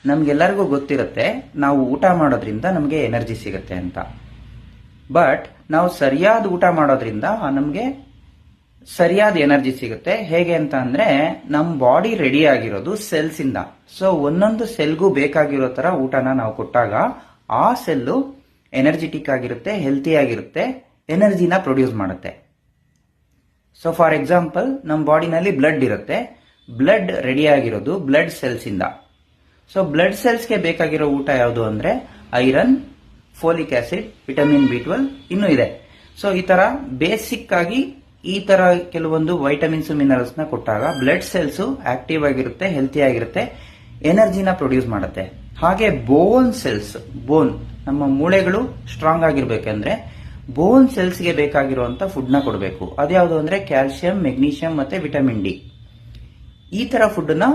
ನಮ್ಗೆಲ್ಲರಿಗೂ ಗೊತ್ತಿರುತ್ತೆ ನಾವು ಊಟ ಮಾಡೋದ್ರಿಂದ ನಮಗೆ ಎನರ್ಜಿ ಸಿಗುತ್ತೆ ಅಂತ. ಬಟ್ ನಾವು ಸರಿಯಾದ ಊಟ ಮಾಡೋದ್ರಿಂದ ನಮಗೆ ಸರಿಯಾದ ಎನರ್ಜಿ ಸಿಗುತ್ತೆ. ಹೇಗೆ ಅಂತ ಅಂದ್ರೆ ನಮ್ಮ ಬಾಡಿ ರೆಡಿ ಆಗಿರೋದು ಸೆಲ್ಸ್ ಇಂದ. ಸೊ ಒಂದೊಂದು ಸೆಲ್ಗೂ ಬೇಕಾಗಿರೋ ತರ ಊಟನ ನಾವು ಕೊಟ್ಟಾಗ ಆ ಸೆಲ್ಲು ಎನರ್ಜೆಟಿಕ್ ಆಗಿರುತ್ತೆ, ಹೆಲ್ತಿ ಆಗಿರುತ್ತೆ, ಎನರ್ಜಿನ ಪ್ರೊಡ್ಯೂಸ್ ಮಾಡುತ್ತೆ. ಸೊ ಫಾರ್ ಎಕ್ಸಾಂಪಲ್ ನಮ್ಮ ಬಾಡಿನಲ್ಲಿ ಬ್ಲಡ್ ಇರುತ್ತೆ. ಬ್ಲಡ್ ರೆಡಿ ಆಗಿರೋದು ಬ್ಲಡ್ ಸೆಲ್ಸ್ ಇಂದ. ಸೊ ಬ್ಲಡ್ ಸೆಲ್ಸ್ಗೆ ಬೇಕಾಗಿರೋ ಊಟ ಯಾವುದು ಅಂದ್ರೆ iron, folic acid, vitamin B12 ಇನ್ನೂ ಇದೆ. ಸೊ ಈ ತರ ಬೇಸಿಕ್ ಆಗಿ ಈ ತರ ಕೆಲವೊಂದು ವೈಟಮಿನ್ಸ್ ಮಿನರಲ್ಸ್ ನ ಕೊಟ್ಟಾಗ ಬ್ಲಡ್ ಸೆಲ್ಸ್ ಆಕ್ಟಿವ್ ಆಗಿರುತ್ತೆ, ಹೆಲ್ತಿ ಆಗಿರುತ್ತೆ, ಎನರ್ಜಿನ ಪ್ರೊಡ್ಯೂಸ್ ಮಾಡುತ್ತೆ. ಹಾಗೆ ಬೋನ್ ಸೆಲ್ಸ್, ನಮ್ಮ ಮೂಳೆಗಳು ಸ್ಟ್ರಾಂಗ್ ಆಗಿರ್ಬೇಕಂದ್ರೆ ಬೋನ್ ಸೆಲ್ಸ್ಗೆ ಬೇಕಾಗಿರುವಂತ ಫುಡ್ ನ ಕೊಡಬೇಕು. ಅದ್ಯಾವುದು ಅಂದ್ರೆ ಕ್ಯಾಲ್ಸಿಯಂ, ಮೆಗ್ನೀಷಿಯಂ ಮತ್ತೆ ವಿಟಮಿನ್ ಡಿ. ಈ ತರ ಫುಡ್ ನ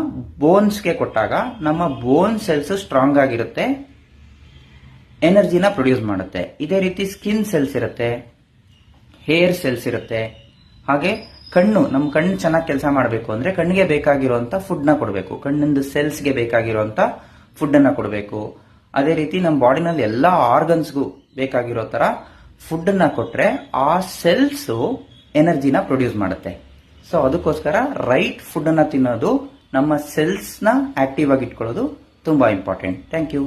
ಬೋನ್ಸ್ಗೆ ಕೊಟ್ಟಾಗ ನಮ್ಮ ಬೋನ್ ಸೆಲ್ಸ್ ಸ್ಟ್ರಾಂಗ್ ಆಗಿರುತ್ತೆ, ಎನರ್ಜಿನ ಪ್ರೊಡ್ಯೂಸ್ ಮಾಡುತ್ತೆ. ಇದೇ ರೀತಿ ಸ್ಕಿನ್ ಸೆಲ್ಸ್ ಇರುತ್ತೆ, ಹೇರ್ ಸೆಲ್ಸ್ ಇರುತ್ತೆ. ಹಾಗೆ ನಮ್ಮ ಕಣ್ಣು ಚೆನ್ನಾಗಿ ಕೆಲಸ ಮಾಡಬೇಕು ಅಂದ್ರೆ ಕಣ್ಣಿಗೆ ಬೇಕಾಗಿರುವಂತ ಫುಡ್ ನ ಕೊಡಬೇಕು, ಕಣ್ಣಿಂದ ಸೆಲ್ಸ್ಗೆ ಬೇಕಾಗಿರುವಂತ ಫುಡ್ ಅನ್ನ ಕೊಡಬೇಕು. ಅದೇ ರೀತಿ ನಮ್ಮ ಬಾಡಿನಲ್ಲಿ ಎಲ್ಲಾ ಆರ್ಗನ್ಸ್ಗೂ ಬೇಕಾಗಿರೋ ತರ ಫುಡ್ ಅನ್ನ ಕೊಟ್ರೆ ಆ ಸೆಲ್ಸ್ ಎನರ್ಜಿನ ಪ್ರೊಡ್ಯೂಸ್ ಮಾಡುತ್ತೆ. ಸೊ ಅದಕ್ಕೋಸ್ಕರ ರೈಟ್ ಫುಡ್ ಅನ್ನ ತಿನ್ನೋದು, ನಮ್ಮ ಸೆಲ್ಸ್ ನ ಆಕ್ಟಿವ್ ಆಗಿ ಇಟ್ಕೊಳ್ಳೋದು ತುಂಬಾ ಇಂಪಾರ್ಟೆಂಟ್. Thank you.